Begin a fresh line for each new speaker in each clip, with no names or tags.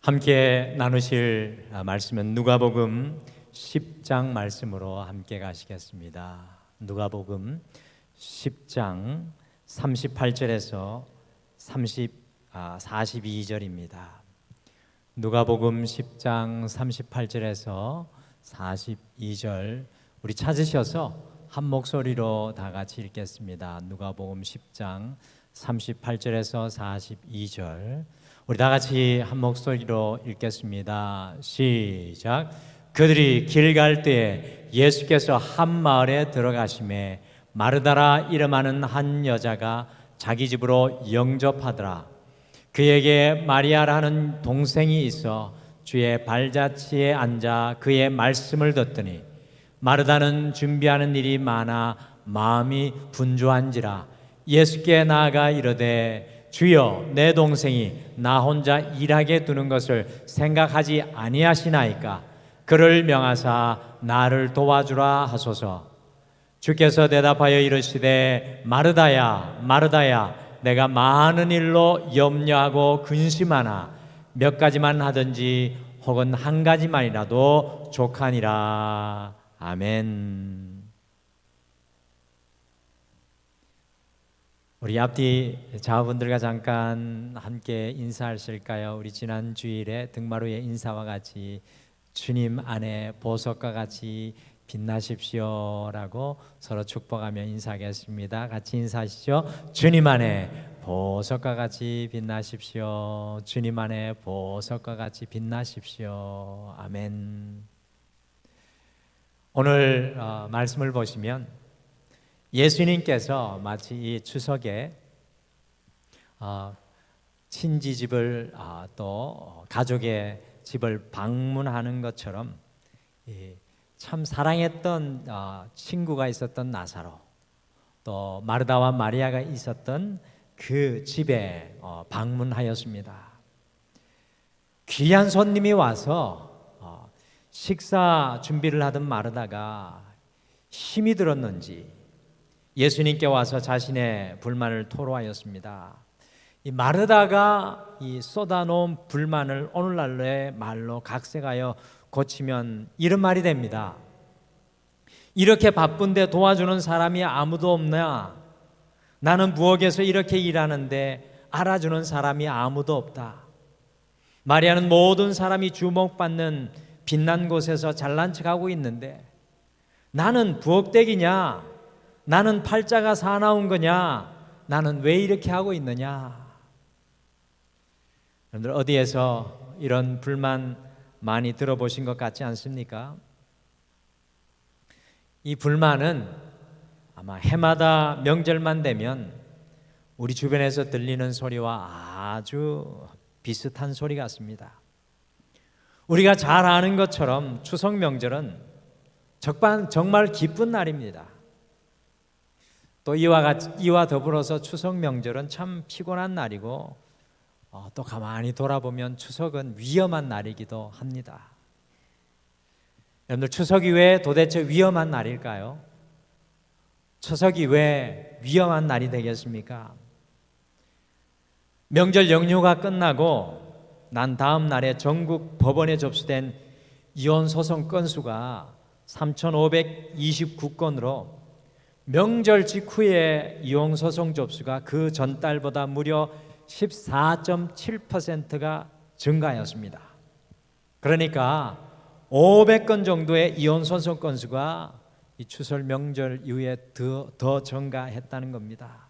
함께 나누실 말씀은 누가복음 10장 말씀으로 함께 가시겠습니다. 누가복음 10장 38절에서 42절입니다. 누가복음 10장 38절에서 42절 우리 찾으셔서 한 목소리로 다 같이 읽겠습니다. 누가복음 10장 38절에서 42절 우리 다 같이 한 목소리로 읽겠습니다. 시작. 그들이 길 갈 때에 예수께서 한 마을에 들어가심에 마르다라 이름하는 한 여자가 자기 집으로 영접하더라. 그에게 마리아라는 동생이 있어 주의 발자취에 앉아 그의 말씀을 듣더니 마르다는 준비하는 일이 많아 마음이 분주한지라 예수께 나아가 이르되 주여, 내 동생이 나 혼자 일하게 두는 것을 생각하지 아니하시나이까? 그를 명하사 나를 도와주라 하소서. 주께서 대답하여 이르시되 마르다야 마르다야 내가 많은 일로 염려하고 근심하나 몇 가지만 하든지 혹은 한 가지만이라도 족하니라. 아멘. 우리 앞뒤 자분들과 잠깐 함께 인사하실까요? 우리 지난 주일에 등마루의 인사와 같이 주님 안에 보석과 같이 빛나십시오라고 서로 축복하며 인사하겠습니다. 같이 인사하시죠. 주님 안에 보석과 같이 빛나십시오. 주님 안에 보석과 같이 빛나십시오. 아멘. 오늘 말씀을 보시면 예수님께서 마치 이 추석에 친지집을 또 가족의 집을 방문하는 것처럼 참 사랑했던 친구가 있었던 나사로 또 마르다와 마리아가 있었던 그 집에 방문하였습니다. 귀한 손님이 와서 식사 준비를 하던 마르다가 힘이 들었는지 예수님께 와서 자신의 불만을 토로하였습니다. 이 마르다가 이 쏟아놓은 불만을 오늘날의 말로 각색하여 고치면 이런 말이 됩니다. 이렇게 바쁜데 도와주는 사람이 아무도 없나? 나는 부엌에서 이렇게 일하는데 알아주는 사람이 아무도 없다. 마리아는 모든 사람이 주목받는 빛난 곳에서 잘난 척하고 있는데 나는 부엌대기냐? 나는 팔자가 사나운 거냐? 나는 왜 이렇게 하고 있느냐? 여러분들 어디에서 이런 불만 많이 들어보신 것 같지 않습니까? 이 불만은 아마 해마다 명절만 되면 우리 주변에서 들리는 소리와 아주 비슷한 소리 같습니다. 우리가 잘 아는 것처럼 추석 명절은 정말 기쁜 날입니다. 또 이와 더불어서 추석 명절은 참 피곤한 날이고 또 가만히 돌아보면 추석은 위험한 날이기도 합니다. 여러분들 추석이 왜 도대체 위험한 날일까요? 추석이 왜 위험한 날이 되겠습니까? 명절 연휴가 끝나고 난 다음 날에 전국 법원에 접수된 이혼 소송 건수가 3,529건으로 명절 직후에 이혼 소송 접수가 그 전달보다 무려 14.7%가 증가하였습니다. 그러니까 500건 정도의 이혼 소송 건수가 이 추석 명절 이후에 더 증가했다는 겁니다.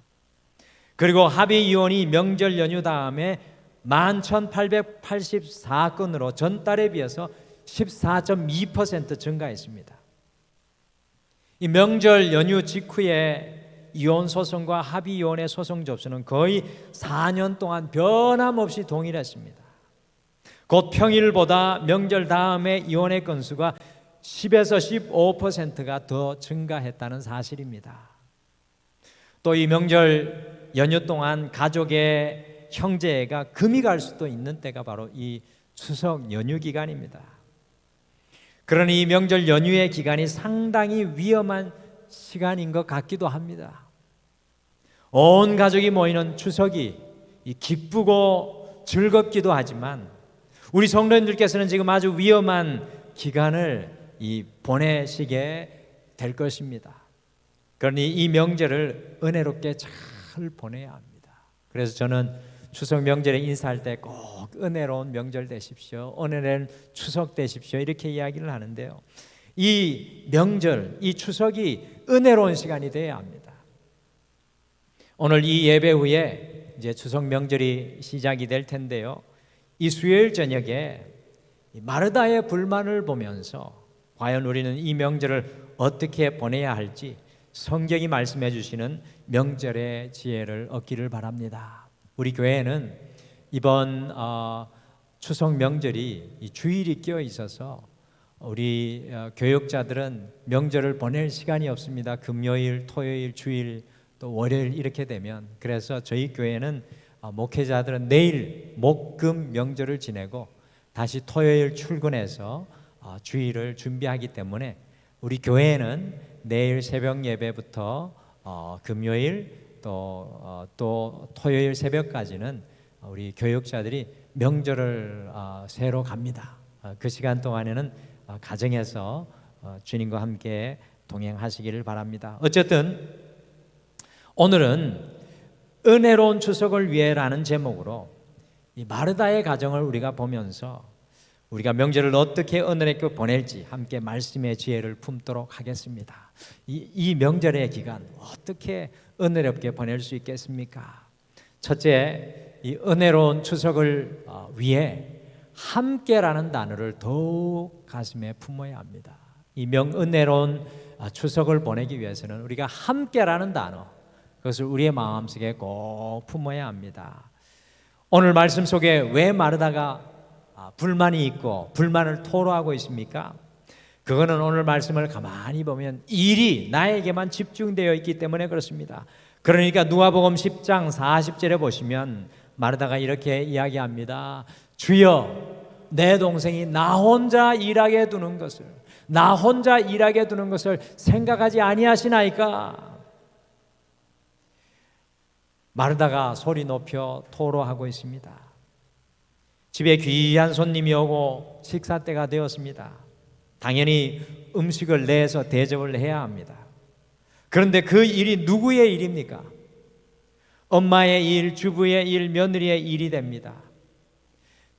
그리고 합의 이혼이 명절 연휴 다음에 11,884건으로 전달에 비해서 14.2% 증가했습니다. 이 명절 연휴 직후에 이혼 소송과 합의 이혼의 소송 접수는 거의 4년 동안 변함없이 동일했습니다. 곧 평일보다 명절 다음에 이혼의 건수가 10에서 15%가 더 증가했다는 사실입니다. 또 이 명절 연휴 동안 가족의 형제가 금이 갈 수도 있는 때가 바로 이 추석 연휴 기간입니다. 그러니 이 명절 연휴의 기간이 상당히 위험한 시간인 것 같기도 합니다. 온 가족이 모이는 추석이 기쁘고 즐겁기도 하지만 우리 성도님들께서는 지금 아주 위험한 기간을 보내시게 될 것입니다. 그러니 이 명절을 은혜롭게 잘 보내야 합니다. 그래서 저는 추석 명절에 인사할 때 꼭 은혜로운 명절 되십시오, 은혜로운 추석 되십시오, 이렇게 이야기를 하는데요, 이 명절, 이 추석이 은혜로운 시간이 되어야 합니다. 오늘 이 예배 후에 이제 추석 명절이 시작이 될 텐데요, 이 수요일 저녁에 마르다의 불만을 보면서 과연 우리는 이 명절을 어떻게 보내야 할지 성경이 말씀해 주시는 명절의 지혜를 얻기를 바랍니다. 우리 교회는 이번 추석 명절이 이 주일이 끼어 있어서 우리 교역자들은 명절을 보낼 시간이 없습니다. 금요일, 토요일, 주일, 또 월요일 이렇게 되면. 그래서 저희 교회는 목회자들은 내일 목금 명절을 지내고 다시 토요일 출근해서 주일을 준비하기 때문에 우리 교회는 내일 새벽 예배부터 금요일 또 토요일 새벽까지는 우리 교역자들이 명절을 새로 갑니다. 그 시간 동안에는 가정에서 주님과 함께 동행하시기를 바랍니다. 어쨌든 오늘은 은혜로운 추석을 위해라는 제목으로 이 마르다의 가정을 우리가 보면서 우리가 명절을 어떻게 은혜롭게 보낼지 함께 말씀의 지혜를 품도록 하겠습니다. 이 명절의 기간 어떻게 은혜롭게 보낼 수 있겠습니까? 첫째, 이 은혜로운 추석을 위해 함께라는 단어를 더욱 가슴에 품어야 합니다. 이 은혜로운 추석을 보내기 위해서는 우리가 함께라는 단어, 그것을 우리의 마음속에 꼭 품어야 합니다. 오늘 말씀 속에 왜 마르다가 불만이 있고 불만을 토로하고 있습니까? 그거는 오늘 말씀을 가만히 보면 일이 나에게만 집중되어 있기 때문에 그렇습니다. 그러니까 누가복음 10장 40절에 보시면 마르다가 이렇게 이야기합니다. 주여, 내 동생이 나 혼자 일하게 두는 것을 생각하지 아니하시나이까? 마르다가 소리 높여 토로하고 있습니다. 집에 귀한 손님이 오고 식사 때가 되었습니다. 당연히 음식을 내서 대접을 해야 합니다. 그런데 그 일이 누구의 일입니까? 엄마의 일, 주부의 일, 며느리의 일이 됩니다.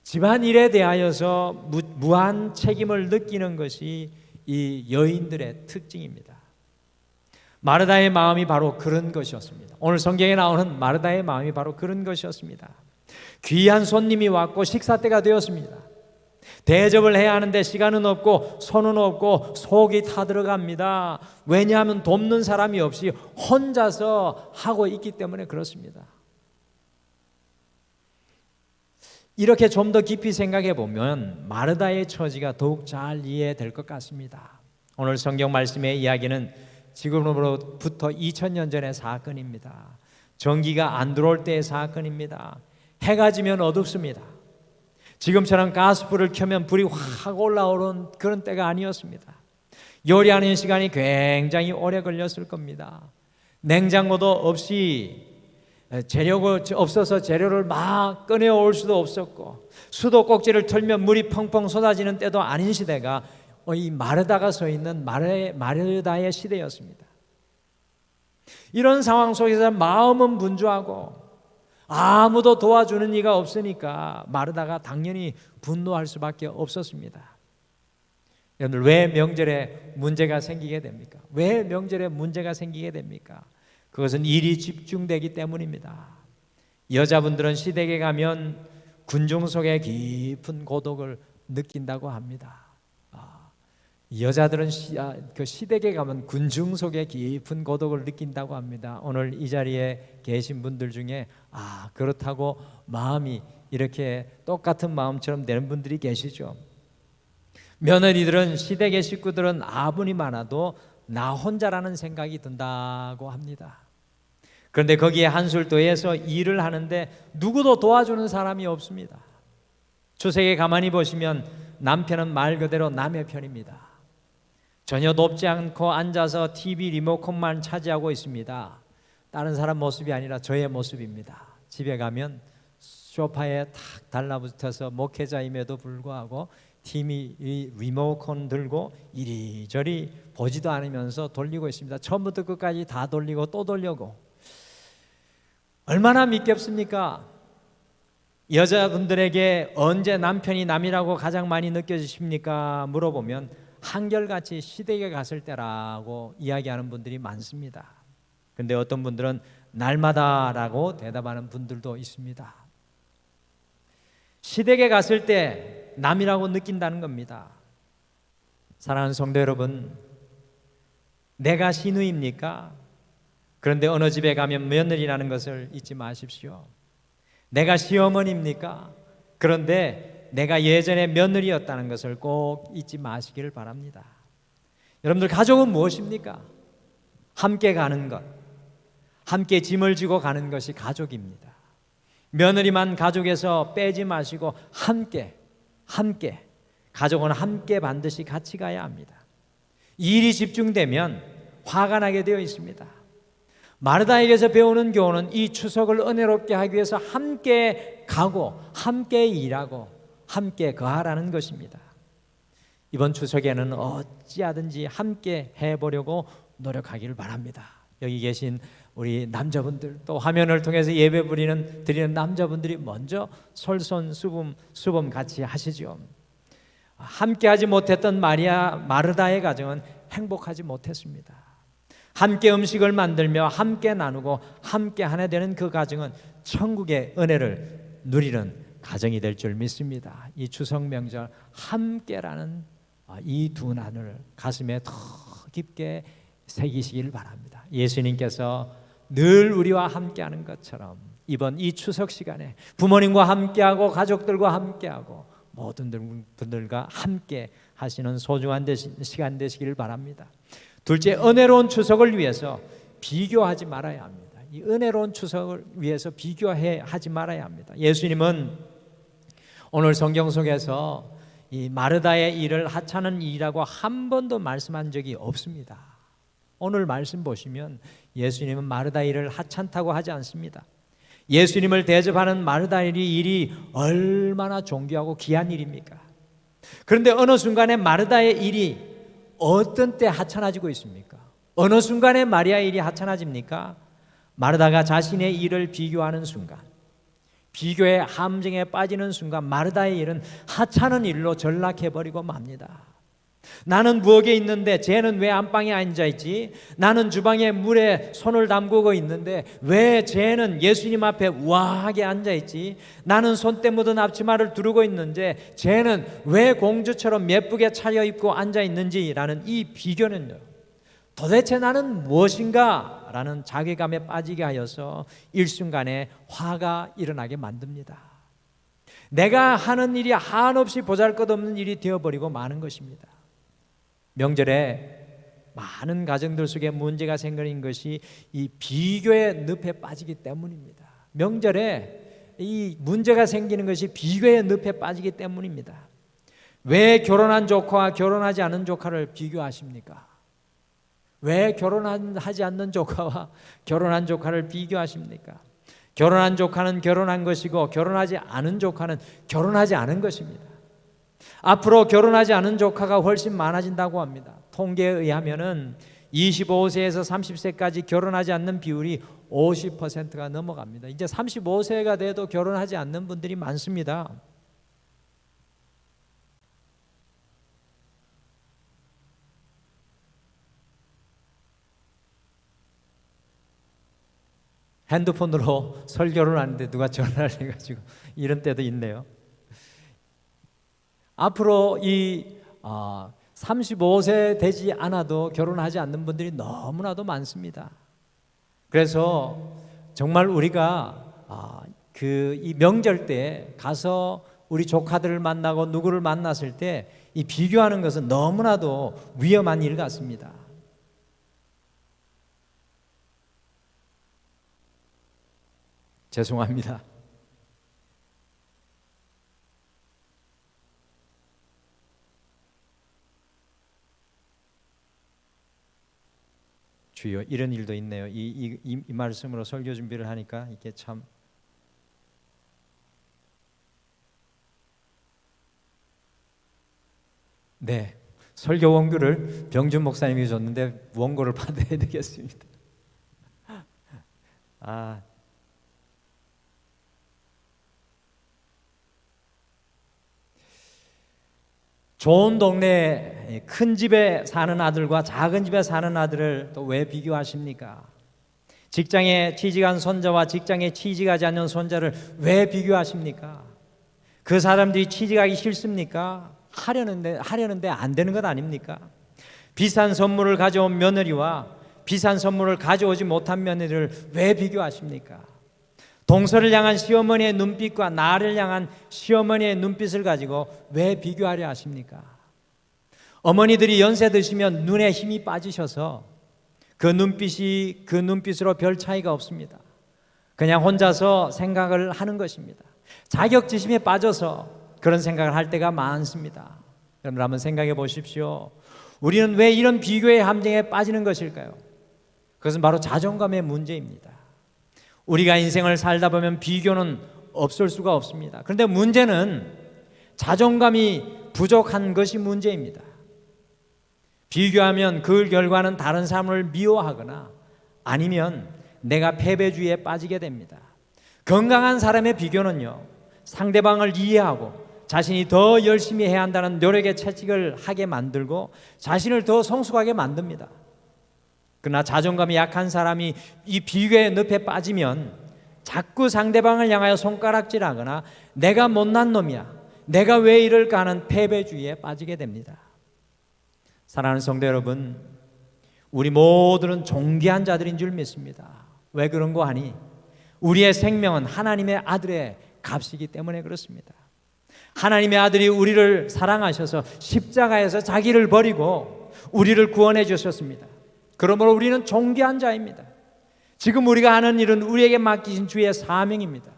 집안일에 대하여서 무한 책임을 느끼는 것이 이 여인들의 특징입니다. 마르다의 마음이 바로 그런 것이었습니다. 오늘 성경에 나오는 마르다의 마음이 바로 그런 것이었습니다. 귀한 손님이 왔고 식사 때가 되었습니다. 대접을 해야 하는데 시간은 없고 손은 없고 속이 타들어갑니다. 왜냐하면 돕는 사람이 없이 혼자서 하고 있기 때문에 그렇습니다. 이렇게 좀 더 깊이 생각해 보면 마르다의 처지가 더욱 잘 이해될 것 같습니다. 오늘 성경 말씀의 이야기는 지금으로부터 2000년 전의 사건입니다. 전기가 안 들어올 때의 사건입니다. 해가 지면 어둡습니다. 지금처럼 가스불을 켜면 불이 확 올라오는 그런 때가 아니었습니다. 요리하는 시간이 굉장히 오래 걸렸을 겁니다. 냉장고도 없이 재료가 없어서 재료를 막 꺼내올 수도 없었고 수도꼭지를 틀면 물이 펑펑 쏟아지는 때도 아닌 시대가 이 마르다가 서 있는 마르다의 시대였습니다. 이런 상황 속에서 마음은 분주하고 아무도 도와주는 이가 없으니까 마르다가 당연히 분노할 수밖에 없었습니다. 여러분들, 왜 명절에 문제가 생기게 됩니까? 왜 명절에 문제가 생기게 됩니까? 그것은 일이 집중되기 때문입니다. 여자분들은 시댁에 가면 군중 속에 깊은 고독을 느낀다고 합니다. 여자들은 그 시댁에 가면 군중 속에 깊은 고독을 느낀다고 합니다. 오늘 이 자리에 계신 분들 중에 그렇다고 마음이 이렇게 똑같은 마음처럼 되는 분들이 계시죠. 며느리들은 시댁의 식구들은 아무리 많아도 나 혼자라는 생각이 든다고 합니다. 그런데 거기에 한술 더해서 일을 하는데 누구도 도와주는 사람이 없습니다. 주색에 가만히 보시면 남편은 말 그대로 남의 편입니다. 전혀 돕지 않고 앉아서 TV 리모컨만 차지하고 있습니다. 다른 사람 모습이 아니라 저의 모습입니다. 집에 가면 소파에 탁 달라붙어서 목회자임에도 불구하고 팀이 이 리모컨 들고 이리저리 보지도 않으면서 돌리고 있습니다. 처음부터 끝까지 다 돌리고 또 돌려고. 얼마나 믿겠습니까? 여자분들에게 언제 남편이 남이라고 가장 많이 느껴지십니까? 물어보면 한결같이 시댁에 갔을 때라고 이야기하는 분들이 많습니다. 근데 어떤 분들은 날마다라고 대답하는 분들도 있습니다. 시댁에 갔을 때 남이라고 느낀다는 겁니다. 사랑하는 성도 여러분, 내가 시누입니까? 그런데 어느 집에 가면 며느리라는 것을 잊지 마십시오. 내가 시어머니입니까? 그런데 내가 예전에 며느리였다는 것을 꼭 잊지 마시기를 바랍니다. 여러분들, 가족은 무엇입니까? 함께 가는 것, 함께 짐을 지고 가는 것이 가족입니다. 며느리만 가족에서 빼지 마시고 함께 가족은 함께 반드시 같이 가야 합니다. 일이 집중되면 화가 나게 되어 있습니다. 마르다에게서 배우는 교훈은 이 추석을 은혜롭게 하기 위해서 함께 가고 함께 일하고 함께 거하라는 것입니다. 이번 추석에는 어찌하든지 함께 해보려고 노력하기를 바랍니다. 여기 계신 우리 남자분들, 또 화면을 통해서 예배 드리는 남자분들이 먼저 솔선수범 같이 하시죠. 함께 하지 못했던 마르다의 가정은 행복하지 못했습니다. 함께 음식을 만들며 함께 나누고 함께 하나 되는 그 가정은 천국의 은혜를 누리는 가정이 될 줄 믿습니다. 이 추석 명절 함께라는 이 두 단어를 가슴에 더 깊게 새기시길 바랍니다. 예수님께서 늘 우리와 함께하는 것처럼 이번 이 추석 시간에 부모님과 함께하고 가족들과 함께하고 모든 분들과 함께 하시는 소중한 시간 되시길 바랍니다. 둘째, 은혜로운 추석을 위해서 비교하지 말아야 합니다. 이 은혜로운 추석을 위해서 비교하지 말아야 합니다. 예수님은 오늘 성경 속에서 이 마르다의 일을 하찮은 일이라고 한 번도 말씀한 적이 없습니다. 오늘 말씀 보시면 예수님은 마르다 일을 하찮다고 하지 않습니다. 예수님을 대접하는 마르다 일이 얼마나 존귀하고 귀한 일입니까? 그런데 어느 순간에 마르다의 일이 어떤 때 하찮아지고 있습니까? 어느 순간에 마리아의 일이 하찮아집니까? 마르다가 자신의 일을 비교하는 순간, 비교의 함정에 빠지는 순간 마르다의 일은 하찮은 일로 전락해버리고 맙니다. 나는 부엌에 있는데 쟤는 왜 안방에 앉아있지? 나는 주방에 물에 손을 담그고 있는데 왜 쟤는 예수님 앞에 우아하게 앉아있지? 나는 손때 묻은 앞치마를 두르고 있는데 쟤는 왜 공주처럼 예쁘게 차려입고 앉아있는지라는 이 비교는요, 도대체 나는 무엇인가? 라는 자괴감에 빠지게 하여서 일순간에 화가 일어나게 만듭니다. 내가 하는 일이 한없이 보잘것없는 일이 되어버리고 마는 것입니다. 명절에 많은 가정들 속에 문제가 생기는 것이 이 비교의 늪에 빠지기 때문입니다. 명절에 이 문제가 생기는 것이 비교의 늪에 빠지기 때문입니다. 왜 결혼한 조카와 결혼하지 않은 조카를 비교하십니까? 왜 결혼하지 않는 조카와 결혼한 조카를 비교하십니까? 결혼한 조카는 결혼한 것이고 결혼하지 않은 조카는 결혼하지 않은 것입니다. 앞으로 결혼하지 않은 조카가 훨씬 많아진다고 합니다. 통계에 의하면은 25세에서 30세까지 결혼하지 않는 비율이 50%가 넘어갑니다. 이제 35세가 돼도 결혼하지 않는 분들이 많습니다. 핸드폰으로 설교를 하는데 누가 전화를 해가지고 이런 때도 있네요. 앞으로 이 35세 되지 않아도 결혼하지 않는 분들이 너무나도 많습니다. 그래서 정말 우리가 이 명절 때 가서 우리 조카들을 만나고 누구를 만났을 때 이 비교하는 것은 너무나도 위험한 일 같습니다. 죄송합니다. 주여, 이런 일도 있네요. 이 말씀으로 설교 준비를 하니까 이게 참 네, 설교 원고를 병준 목사님이 줬는데 원고를 받아야 되겠습니다. 좋은 동네 큰 집에 사는 아들과 작은 집에 사는 아들을 또 왜 비교하십니까? 직장에 취직한 손자와 직장에 취직하지 않는 손자를 왜 비교하십니까? 그 사람들이 취직하기 싫습니까? 하려는데 안 되는 것 아닙니까? 비싼 선물을 가져온 며느리와 비싼 선물을 가져오지 못한 며느리를 왜 비교하십니까? 동서를 향한 시어머니의 눈빛과 나를 향한 시어머니의 눈빛을 가지고 왜 비교하려 하십니까? 어머니들이 연세 드시면 눈에 힘이 빠지셔서 그 눈빛으로 별 차이가 없습니다. 그냥 혼자서 생각을 하는 것입니다. 자격지심에 빠져서 그런 생각을 할 때가 많습니다. 여러분 한번 생각해 보십시오. 우리는 왜 이런 비교의 함정에 빠지는 것일까요? 그것은 바로 자존감의 문제입니다. 우리가 인생을 살다 보면 비교는 없을 수가 없습니다. 그런데 문제는 자존감이 부족한 것이 문제입니다. 비교하면 그 결과는 다른 사람을 미워하거나 아니면 내가 패배주의에 빠지게 됩니다. 건강한 사람의 비교는요, 상대방을 이해하고 자신이 더 열심히 해야 한다는 노력에 채찍을 하게 만들고 자신을 더 성숙하게 만듭니다. 그러나 자존감이 약한 사람이 이 비교의 늪에 빠지면 자꾸 상대방을 향하여 손가락질하거나 내가 못난 놈이야, 내가 왜 이럴까 하는 패배주의에 빠지게 됩니다. 사랑하는 성도 여러분, 우리 모두는 존귀한 자들인 줄 믿습니다. 왜 그런 거 하니? 우리의 생명은 하나님의 아들의 값이기 때문에 그렇습니다. 하나님의 아들이 우리를 사랑하셔서 십자가에서 자기를 버리고 우리를 구원해 주셨습니다. 그러므로 우리는 존귀한 자입니다. 지금 우리가 하는 일은 우리에게 맡기신 주의 사명입니다.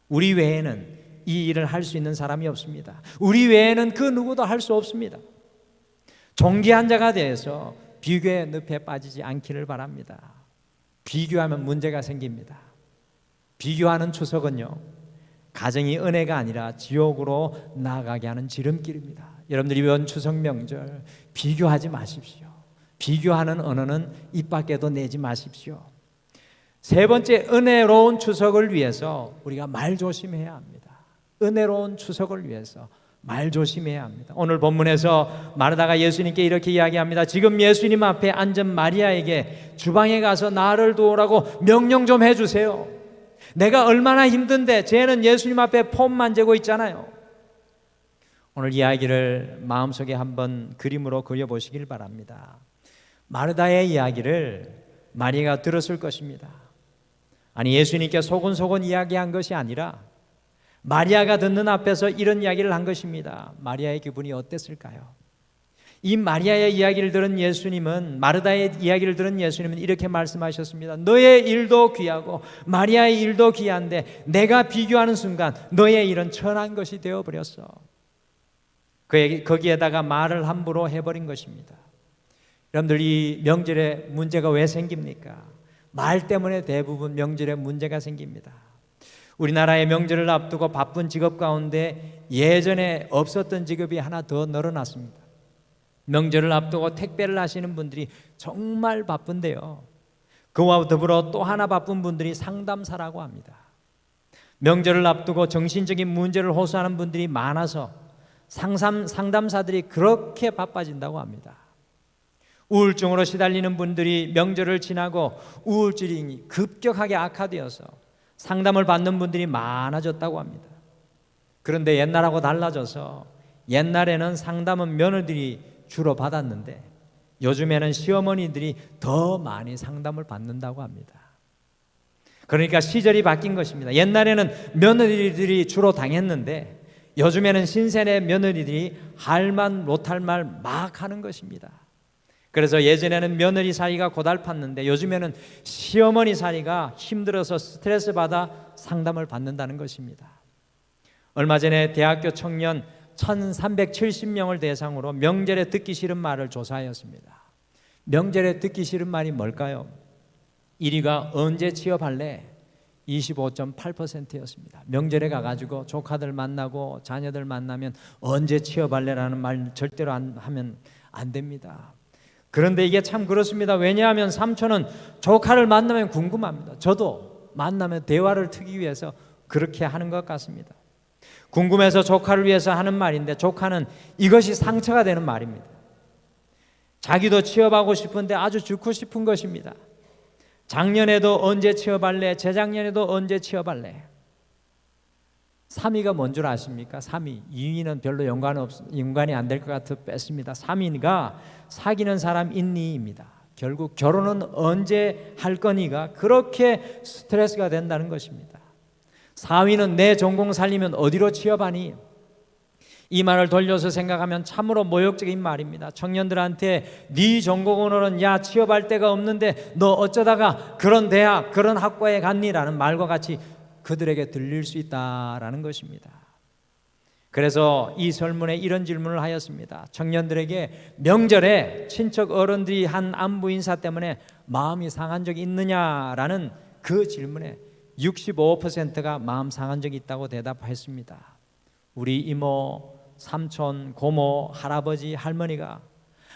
우리 외에는 이 일을 할 수 있는 사람이 없습니다. 우리 외에는 그 누구도 할 수 없습니다. 존귀한 자가 되어서 비교의 늪에 빠지지 않기를 바랍니다. 비교하면 문제가 생깁니다. 비교하는 추석은요, 가정이 은혜가 아니라 지옥으로 나아가게 하는 지름길입니다. 여러분들이 이번 추석 명절 비교하지 마십시오. 비교하는 언어는 입 밖에도 내지 마십시오. 세 번째, 은혜로운 추석을 위해서 우리가 말 조심해야 합니다. 은혜로운 추석을 위해서 말 조심해야 합니다. 오늘 본문에서 마르다가 예수님께 이렇게 이야기합니다. 지금 예수님 앞에 앉은 마리아에게 주방에 가서 나를 도우라고 명령 좀 해주세요. 내가 얼마나 힘든데 쟤는 예수님 앞에 폼 만지고 있잖아요. 오늘 이야기를 마음속에 한번 그림으로 그려보시길 바랍니다. 마르다의 이야기를 마리아가 들었을 것입니다. 아니, 예수님께 소곤소곤 이야기한 것이 아니라 마리아가 듣는 앞에서 이런 이야기를 한 것입니다. 마리아의 기분이 어땠을까요? 이 마리아의 이야기를 들은 예수님은, 마르다의 이야기를 들은 예수님은 이렇게 말씀하셨습니다. 너의 일도 귀하고 마리아의 일도 귀한데 내가 비교하는 순간 너의 일은 천한 것이 되어버렸어. 거기에다가 말을 함부로 해버린 것입니다. 여러분들, 이 명절에 문제가 왜 생깁니까? 말 때문에 대부분 명절에 문제가 생깁니다. 우리나라의 명절을 앞두고 바쁜 직업 가운데 예전에 없었던 직업이 하나 더 늘어났습니다. 명절을 앞두고 택배를 하시는 분들이 정말 바쁜데요, 그와 더불어 또 하나 바쁜 분들이 상담사라고 합니다. 명절을 앞두고 정신적인 문제를 호소하는 분들이 많아서 상담사들이 그렇게 바빠진다고 합니다. 우울증으로 시달리는 분들이 명절을 지나고 우울증이 급격하게 악화되어서 상담을 받는 분들이 많아졌다고 합니다. 그런데 옛날하고 달라져서 옛날에는 상담은 며느리들이 주로 받았는데 요즘에는 시어머니들이 더 많이 상담을 받는다고 합니다. 그러니까 시절이 바뀐 것입니다. 옛날에는 며느리들이 주로 당했는데 요즘에는 신세대 며느리들이 할 말 못할 말 막 하는 것입니다. 그래서 예전에는 며느리 사이가 고달팠는데 요즘에는 시어머니 사이가 힘들어서 스트레스 받아 상담을 받는다는 것입니다. 얼마 전에 대학교 청년 1370명을 대상으로 명절에 듣기 싫은 말을 조사하였습니다. 명절에 듣기 싫은 말이 뭘까요? 1위가 언제 취업할래? 25.8%였습니다. 명절에 가가지고 조카들 만나고 자녀들 만나면 언제 취업할래라는 말 절대로 하면 안 됩니다. 그런데 이게 참 그렇습니다. 왜냐하면 삼촌은 조카를 만나면 궁금합니다. 저도 만나면 대화를 트기 위해서 그렇게 하는 것 같습니다. 궁금해서 조카를 위해서 하는 말인데 조카는 이것이 상처가 되는 말입니다. 자기도 취업하고 싶은데 아주 죽고 싶은 것입니다. 작년에도 언제 취업할래? 재작년에도 언제 취업할래? 3위가 뭔 줄 아십니까? 3위. 2위는 별로 연관이 안 될 것 같아 뺐습니다. 3위가 사귀는 사람 있니입니다. 결국 결혼은 언제 할 거니가 그렇게 스트레스가 된다는 것입니다. 4위는 내 전공 살리면 어디로 취업하니? 이 말을 돌려서 생각하면 참으로 모욕적인 말입니다. 청년들한테 네 전공으로는 야 취업할 데가 없는데 너 어쩌다가 그런 대학 그런 학과에 갔니라는 말과 같이 그들에게 들릴 수 있다라는 것입니다. 그래서 이 설문에 이런 질문을 하였습니다. 청년들에게 명절에 친척 어른들이 한 안부 인사 때문에 마음이 상한 적이 있느냐라는 그 질문에 65%가 마음 상한 적이 있다고 대답했습니다. 우리 이모, 삼촌, 고모, 할아버지, 할머니가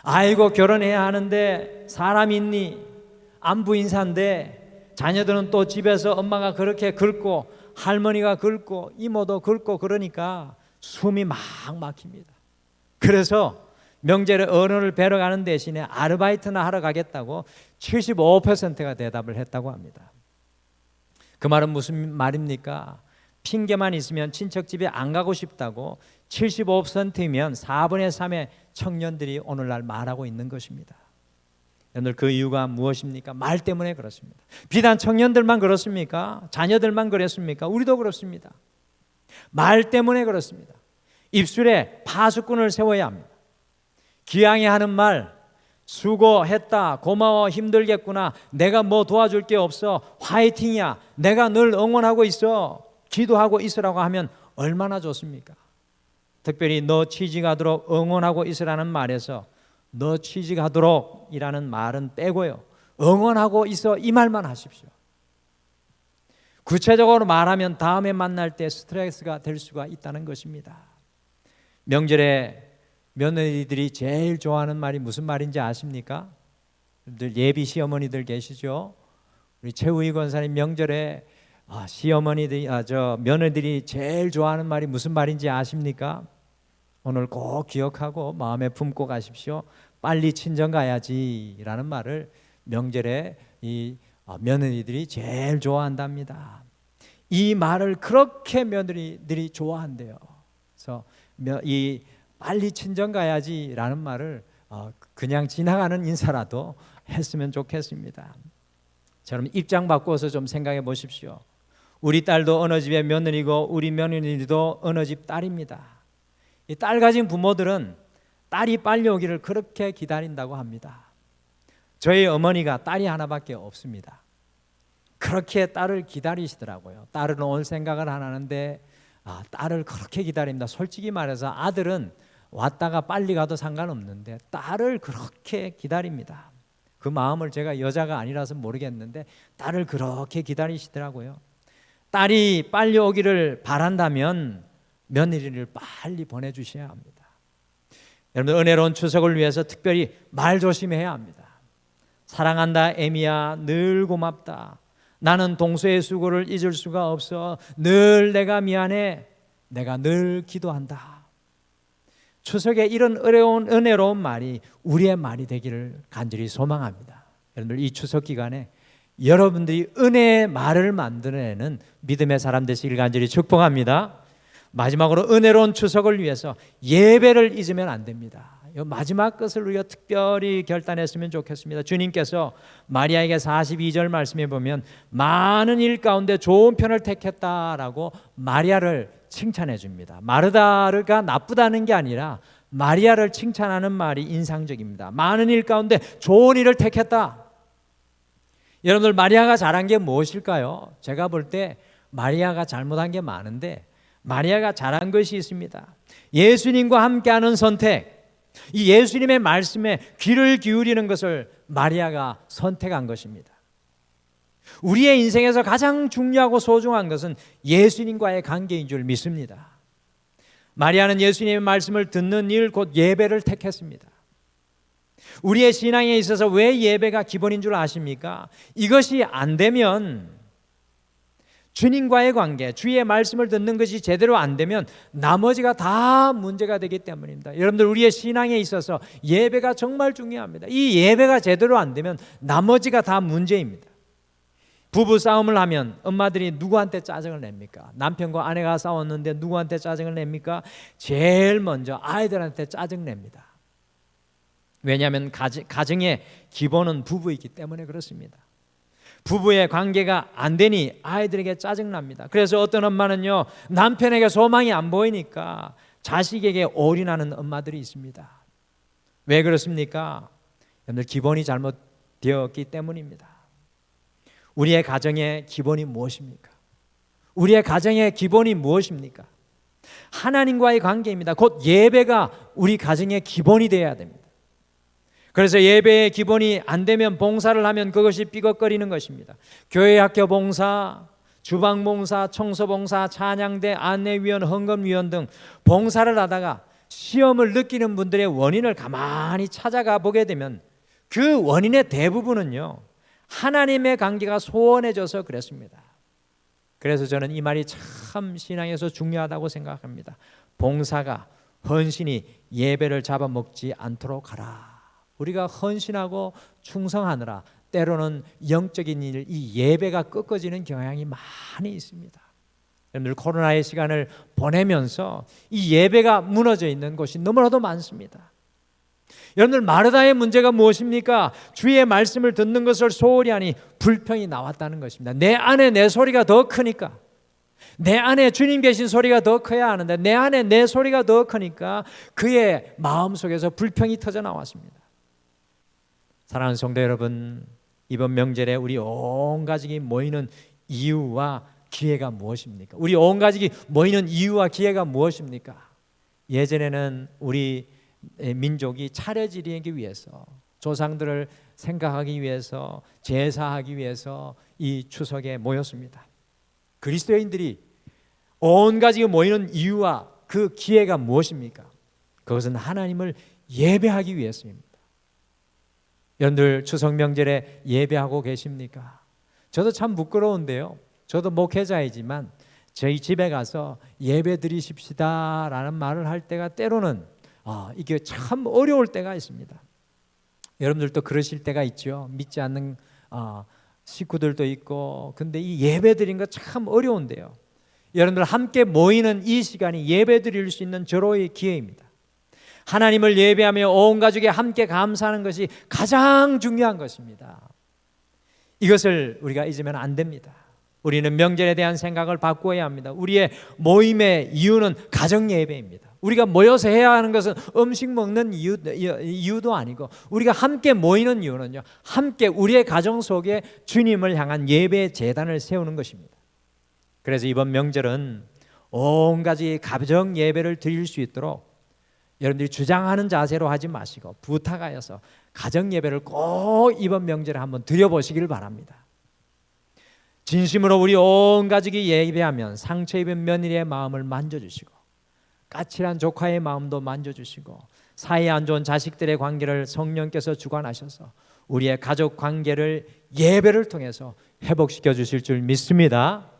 아이고 결혼해야 하는데 사람 있니? 안부 인사인데 자녀들은 또 집에서 엄마가 그렇게 긁고 할머니가 긁고 이모도 긁고 그러니까 숨이 막 막힙니다. 그래서 명절에 어른을 뵈러 가는 대신에 아르바이트나 하러 가겠다고 75%가 대답을 했다고 합니다. 그 말은 무슨 말입니까? 핑계만 있으면 친척 집에 안 가고 싶다고 75%이면 4분의 3의 청년들이 오늘날 말하고 있는 것입니다. 오늘 그 이유가 무엇입니까? 말 때문에 그렇습니다. 비단 청년들만 그렇습니까? 자녀들만 그렇습니까? 우리도 그렇습니다. 말 때문에 그렇습니다. 입술에 파수꾼을 세워야 합니다. 기왕에 하는 말 수고했다, 고마워, 힘들겠구나, 내가 뭐 도와줄 게 없어, 화이팅이야, 내가 늘 응원하고 있어, 기도하고 있으라고 하면 얼마나 좋습니까? 특별히 너 취직하도록 응원하고 있으라는 말에서 너 취직하도록 이라는 말은 빼고요, 응원하고 있어 이 말만 하십시오. 구체적으로 말하면 다음에 만날 때 스트레스가 될 수가 있다는 것입니다. 명절에 며느리들이 제일 좋아하는 말이 무슨 말인지 아십니까? 예비 시어머니들 계시죠? 우리 최우희 권사님 명절에 며느리들이 제일 좋아하는 말이 무슨 말인지 아십니까? 오늘 꼭 기억하고 마음에 품고 가십시오. 빨리 친정 가야지라는 말을 명절에 이 며느리들이 제일 좋아한답니다. 이 말을 그렇게 며느리들이 좋아한대요. 그래서 이 빨리 친정 가야지라는 말을 그냥 지나가는 인사라도 했으면 좋겠습니다. 저는 입장 바꿔서 좀 생각해 보십시오. 우리 딸도 어느 집의 며느리고 우리 며느리도 어느 집 딸입니다. 이 딸 가진 부모들은 딸이 빨리 오기를 그렇게 기다린다고 합니다. 저희 어머니가 딸이 하나밖에 없습니다. 그렇게 딸을 기다리시더라고요. 딸은 올 생각을 안 하는데 딸을 그렇게 기다립니다. 솔직히 말해서 아들은 왔다가 빨리 가도 상관없는데 딸을 그렇게 기다립니다. 그 마음을 제가 여자가 아니라서 모르겠는데 딸을 그렇게 기다리시더라고요. 딸이 빨리 오기를 바란다면 며느리를 빨리 보내주셔야 합니다. 여러분, 은혜로운 추석을 위해서 특별히 말 조심해야 합니다. 사랑한다 에미야, 늘 고맙다, 나는 동서의 수고를 잊을 수가 없어, 늘 내가 미안해, 내가 늘 기도한다. 추석에 이런 은혜로운 말이 우리의 말이 되기를 간절히 소망합니다. 여러분들 이 추석 기간에 여러분들이 은혜의 말을 만들어내는 믿음의 사람 되시길 간절히 축복합니다. 마지막으로 은혜로운 추석을 위해서 예배를 잊으면 안 됩니다. 마지막 것을 우리가 특별히 결단했으면 좋겠습니다. 주님께서 마리아에게 42절 말씀해 보면 많은 일 가운데 좋은 편을 택했다라고 마리아를 칭찬해 줍니다. 마르다가 나쁘다는 게 아니라 마리아를 칭찬하는 말이 인상적입니다. 많은 일 가운데 좋은 일을 택했다. 여러분들, 마리아가 잘한 게 무엇일까요? 제가 볼 때 마리아가 잘못한 게 많은데 마리아가 잘한 것이 있습니다. 예수님과 함께하는 선택, 이 예수님의 말씀에 귀를 기울이는 것을 마리아가 선택한 것입니다. 우리의 인생에서 가장 중요하고 소중한 것은 예수님과의 관계인 줄 믿습니다. 마리아는 예수님의 말씀을 듣는 일, 곧 예배를 택했습니다. 우리의 신앙에 있어서 왜 예배가 기본인 줄 아십니까? 이것이 안 되면, 주님과의 관계, 주의 말씀을 듣는 것이 제대로 안 되면 나머지가 다 문제가 되기 때문입니다. 여러분들, 우리의 신앙에 있어서 예배가 정말 중요합니다. 이 예배가 제대로 안 되면 나머지가 다 문제입니다. 부부 싸움을 하면 엄마들이 누구한테 짜증을 냅니까? 남편과 아내가 싸웠는데 누구한테 짜증을 냅니까? 제일 먼저 아이들한테 짜증 냅니다. 왜냐하면 가정의 기본은 부부이기 때문에 그렇습니다. 부부의 관계가 안 되니 아이들에게 짜증납니다. 그래서 어떤 엄마는요, 남편에게 소망이 안 보이니까 자식에게 올인하는 엄마들이 있습니다. 왜 그렇습니까? 여러분들, 기본이 잘못되었기 때문입니다. 우리의 가정의 기본이 무엇입니까? 우리의 가정의 기본이 무엇입니까? 하나님과의 관계입니다. 곧 예배가 우리 가정의 기본이 되어야 됩니다. 그래서 예배의 기본이 안 되면 봉사를 하면 그것이 삐걱거리는 것입니다. 교회 학교 봉사, 주방 봉사, 청소 봉사, 찬양대, 안내위원, 헌금위원 등 봉사를 하다가 시험을 느끼는 분들의 원인을 가만히 찾아가 보게 되면 그 원인의 대부분은요, 하나님의 관계가 소원해져서 그랬습니다. 그래서 저는 이 말이 참 신앙에서 중요하다고 생각합니다. 봉사가, 헌신이 예배를 잡아먹지 않도록 하라. 우리가 헌신하고 충성하느라 때로는 영적인 일, 이 예배가 꺾어지는 경향이 많이 있습니다. 여러분들, 코로나의 시간을 보내면서 이 예배가 무너져 있는 곳이 너무나도 많습니다. 여러분들, 마르다의 문제가 무엇입니까? 주의 말씀을 듣는 것을 소홀히 하니 불평이 나왔다는 것입니다. 내 안에 내 소리가 더 크니까, 내 안에 주님 계신 소리가 더 커야 하는데 내 안에 내 소리가 더 크니까 그의 마음속에서 불평이 터져 나왔습니다. 사랑하는 성도 여러분, 이번 명절에 우리 온 가족이 모이는 이유와 기회가 무엇입니까? 우리 온 가족이 모이는 이유와 기회가 무엇입니까? 예전에는 우리 민족이 차례 지내기 위해서, 조상들을 생각하기 위해서, 제사하기 위해서 이 추석에 모였습니다. 그리스도인들이 온 가족이 모이는 이유와 그 기회가 무엇입니까? 그것은 하나님을 예배하기 위해서입니다. 여러분들, 추석 명절에 예배하고 계십니까? 저도 참 부끄러운데요, 저도 목회자이지만 저희 집에 가서 예배 드리십시다 라는 말을 할 때가 때로는 이게 참 어려울 때가 있습니다. 여러분들도 그러실 때가 있죠. 믿지 않는 식구들도 있고. 근데 이 예배 드리는 거 참 어려운데요, 여러분들, 함께 모이는 이 시간이 예배 드릴 수 있는 절호의 기회입니다. 하나님을 예배하며 온 가족이 함께 감사하는 것이 가장 중요한 것입니다. 이것을 우리가 잊으면 안 됩니다. 우리는 명절에 대한 생각을 바꾸어야 합니다. 우리의 모임의 이유는 가정 예배입니다. 우리가 모여서 해야 하는 것은 음식 먹는 이유도 아니고, 우리가 함께 모이는 이유는요, 함께 우리의 가정 속에 주님을 향한 예배의 제단을 세우는 것입니다. 그래서 이번 명절은 온 가족이 가정 예배를 드릴 수 있도록 여러분들이 주장하는 자세로 하지 마시고 부탁하여서 가정 예배를 꼭 이번 명절에 한번 드려보시길 바랍니다. 진심으로 우리 온 가족이 예배하면 상처 입은 며느리의 마음을 만져주시고, 까칠한 조카의 마음도 만져주시고, 사이 안 좋은 자식들의 관계를 성령께서 주관하셔서 우리의 가족 관계를 예배를 통해서 회복시켜 주실 줄 믿습니다.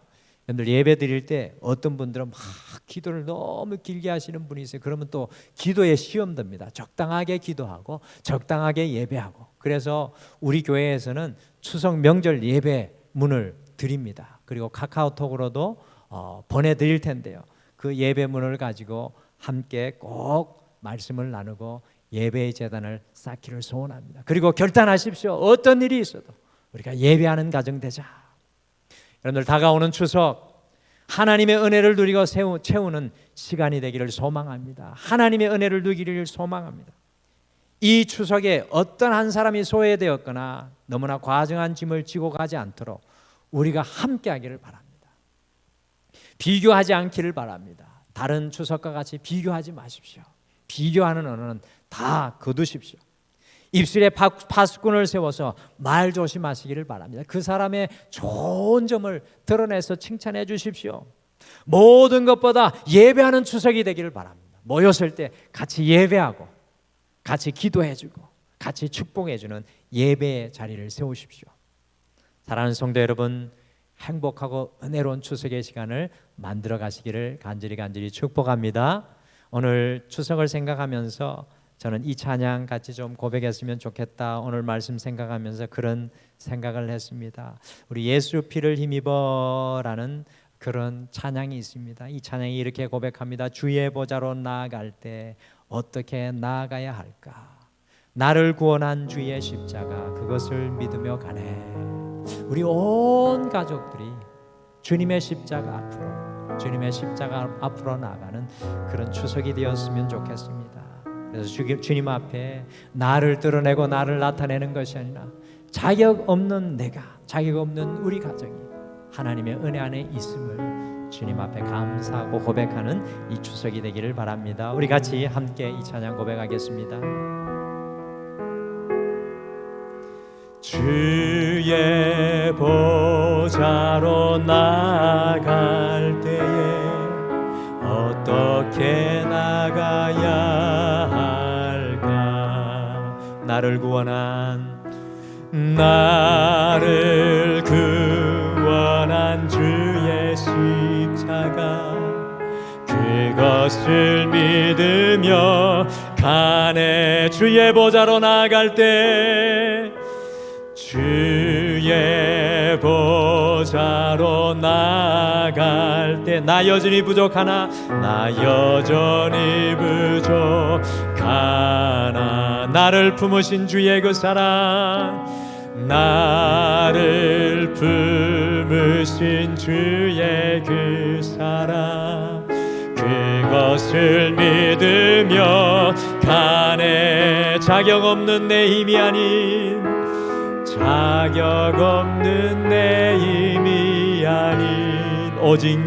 여러분들, 예배 드릴 때 어떤 분들은 막 기도를 너무 길게 하시는 분이 있어요. 그러면 또 기도에 시험 듭니다. 적당하게 기도하고 적당하게 예배하고. 그래서 우리 교회에서는 추석 명절 예배 문을 드립니다. 그리고 카카오톡으로도 보내드릴 텐데요, 그 예배문을 가지고 함께 꼭 말씀을 나누고 예배의 제단을 쌓기를 소원합니다. 그리고 결단하십시오. 어떤 일이 있어도 우리가 예배하는 가정 되자. 여러분들, 다가오는 추석 하나님의 은혜를 누리고 채우는 시간이 되기를 소망합니다. 하나님의 은혜를 누리기를 소망합니다. 이 추석에 어떤 한 사람이 소외되었거나 너무나 과중한 짐을 지고 가지 않도록 우리가 함께 하기를 바랍니다. 비교하지 않기를 바랍니다. 다른 추석과 같이 비교하지 마십시오. 비교하는 언어는 다 거두십시오. 입술에 파수꾼을 세워서 말 조심하시기를 바랍니다. 그 사람의 좋은 점을 드러내서 칭찬해 주십시오. 모든 것보다 예배하는 추석이 되기를 바랍니다. 모였을 때 같이 예배하고 같이 기도해주고 같이 축복해주는 예배의 자리를 세우십시오. 사랑하는 성도 여러분, 행복하고 은혜로운 추석의 시간을 만들어 가시기를 간절히 축복합니다. 오늘 추석을 생각하면서 저는 이 찬양 같이 좀 고백했으면 좋겠다, 오늘 말씀 생각하면서 그런 생각을 했습니다. 우리 예수 피를 힘입어라는 그런 찬양이 있습니다. 이 찬양이 이렇게 고백합니다. 주의 보좌로 나아갈 때 어떻게 나아가야 할까? 나를 구원한 주의 십자가 그것을 믿으며 가네. 우리 온 가족들이 주님의 십자가 앞으로 나아가는 그런 추석이 되었으면 좋겠습니다. 그래서 주님 앞에 나를 드러내고 나를 나타내는 것이 아니라 자격 없는 내가, 자격 없는 우리 가정이 하나님의 은혜 안에 있음을 주님 앞에 감사하고 고백하는 이 추석이 되기를 바랍니다. 우리 같이 함께 이 찬양 고백하겠습니다. 주의 보좌로 나아갈 때에 어떻게 나가야 할까? 나를 구원한 주의 십자가 그것을 믿으며 가네. 주의 보좌로 나아갈 때 주의 보좌로 나아갈 때 나 여전히 부족하나 나를 품으신 주의 그 사랑, 나를 품으신 주의 그 사랑 그것을 믿으며 가네. 자격 없는 내 힘이 아닌 오직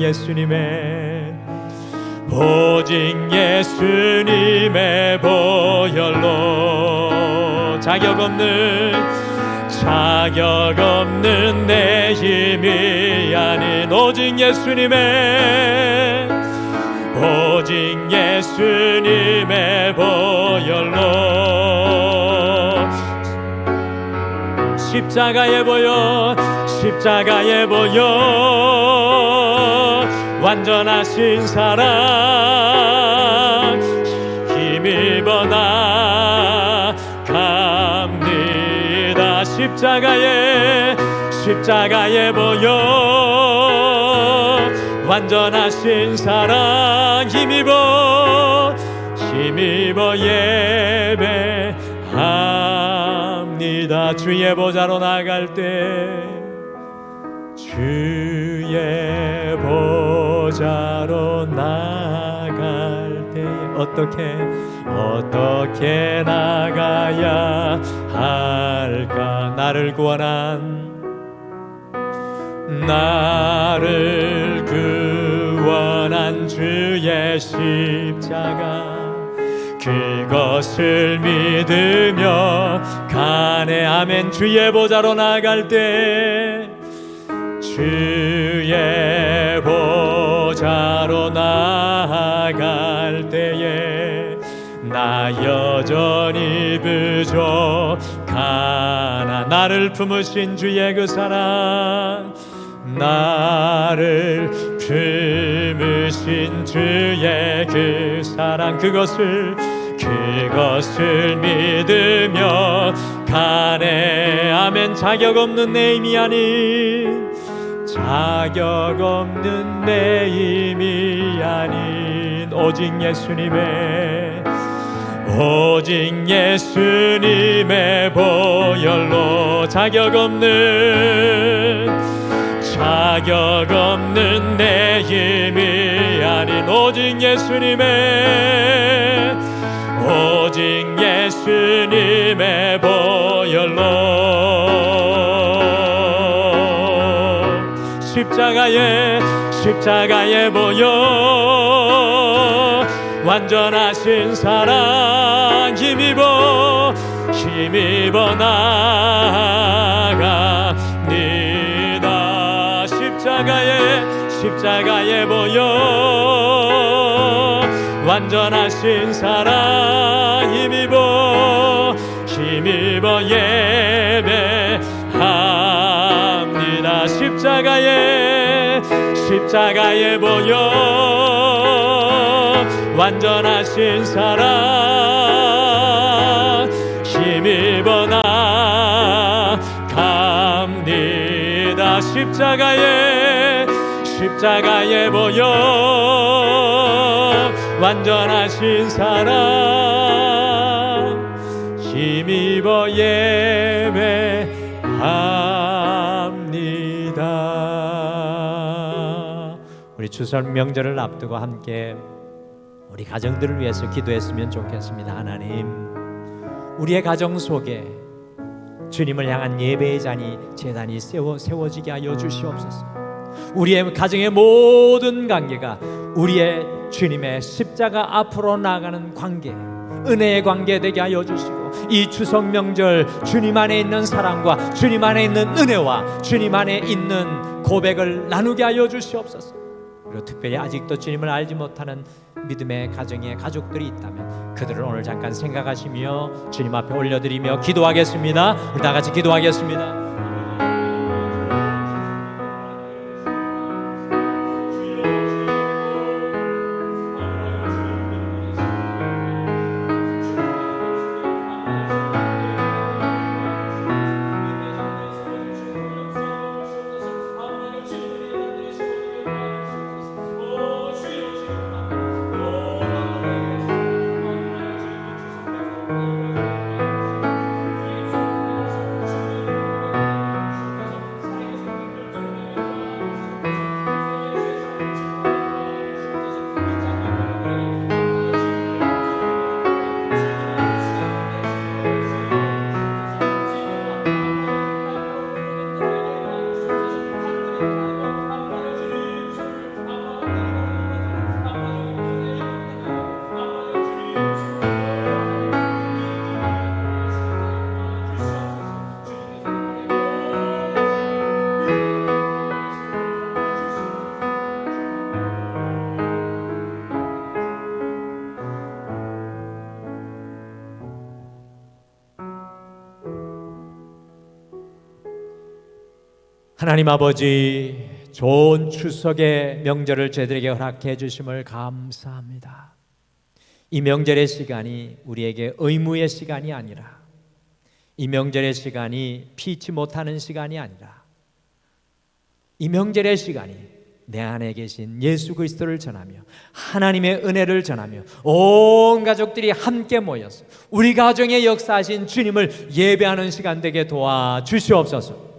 예수님의 보혈로 자격 없는 내 힘이 아닌 오직 예수님의 보혈로 십자가의 보혈 완전하신 사랑 힘입어 나갑니다. 십자가의 보혈 완전하신 사랑 힘입어 예배합니다. 주의 보좌로 나갈 때 어떻게 나가야 할까? 나를 구원한 주의 십자가 그것을 믿으며 가네. 아멘. 주의 보좌로 나갈 때 나갈 때에 나 여전히 부족하나 나를 품으신 주의 그 사랑, 나를 품으신 주의 그 사랑 그것을 믿으며 가네. 아멘. 자격 없는 내 힘이 아닌 오직 예수님의 보혈로 자격 없는 내 힘이 아닌 오직 예수님의 보혈로 십자가의 보혈 완전하신 사랑 힘입어 힘입어 나아갑니다. 십자가에 보여 완전하신 사랑 힘입어 예배합니다. 십자가에 보여 완전하신 사랑 힘입어 나아갑니다. 십자가에 보여 완전하신 사랑 힘입어 예배합니다. 우리 추석 명절을 앞두고 함께 우리 가정들을 위해서 기도했으면 좋겠습니다. 하나님, 우리의 가정 속에 주님을 향한 예배의 제단이 세워지게 하여 주시옵소서. 우리의 가정의 모든 관계가 우리의 주님의 십자가 앞으로 나아가는 관계, 은혜의 관계 되게 하여 주시고, 이 추석 명절 주님 안에 있는 사랑과 주님 안에 있는 은혜와 주님 안에 있는 고백을 나누게 하여 주시옵소서. 그리고 특별히 아직도 주님을 알지 못하는 믿음의 가정의 가족들이 있다면 그들을 오늘 잠깐 생각하시며 주님 앞에 올려드리며 기도하겠습니다. 우리 다 같이 기도하겠습니다. 하나님 아버지, 좋은 추석의 명절을 저희들에게 허락해 주심을 감사합니다. 이 명절의 시간이 우리에게 의무의 시간이 아니라, 이 명절의 시간이 피치 못하는 시간이 아니라, 이 명절의 시간이 내 안에 계신 예수 그리스도를 전하며 하나님의 은혜를 전하며 온 가족들이 함께 모여서 우리 가정에 역사하신 주님을 예배하는 시간 되게 도와주시옵소서.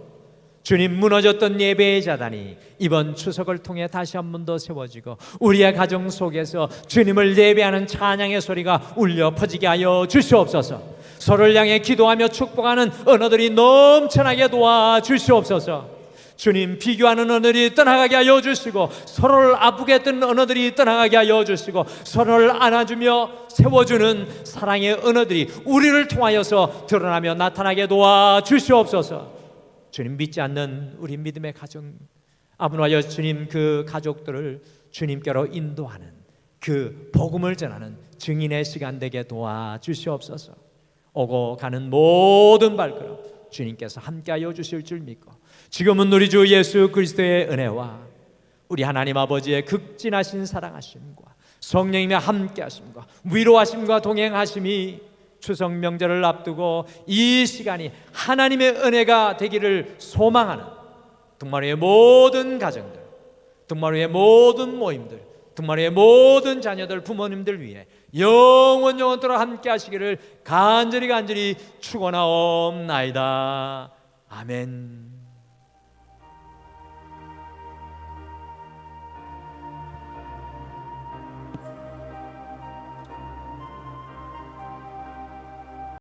주님, 무너졌던 예배의 자단이 이번 추석을 통해 다시 한 번 더 세워지고 우리의 가정 속에서 주님을 예배하는 찬양의 소리가 울려 퍼지게 하여 주시옵소서. 서로를 향해 기도하며 축복하는 언어들이 넘쳐나게 도와주시옵소서. 주님, 비교하는 언어들이 떠나가게 하여 주시고 서로를 아프게 했던 언어들이 떠나가게 하여 주시고 서로를 안아주며 세워주는 사랑의 언어들이 우리를 통하여서 드러나며 나타나게 도와주시옵소서. 주님, 믿지 않는 우리 믿음의 가정, 아버지와 주님 그 가족들을 주님께로 인도하는 그 복음을 전하는 증인의 시간 되게 도와주시옵소서. 오고 가는 모든 발걸음 주님께서 함께하여 주실 줄 믿고, 지금은 우리 주 예수 그리스도의 은혜와 우리 하나님 아버지의 극진하신 사랑하심과 성령님의 함께하심과 위로하심과 동행하심이 추석 명절을 앞두고 이 시간이 하나님의 은혜가 되기를 소망하는 등마루의 모든 가정들, 등마루의 모든 모임들, 등마루의 모든 자녀들, 부모님들 위해 영원토록 함께 하시기를 간절히 축원하옵나이다. 아멘.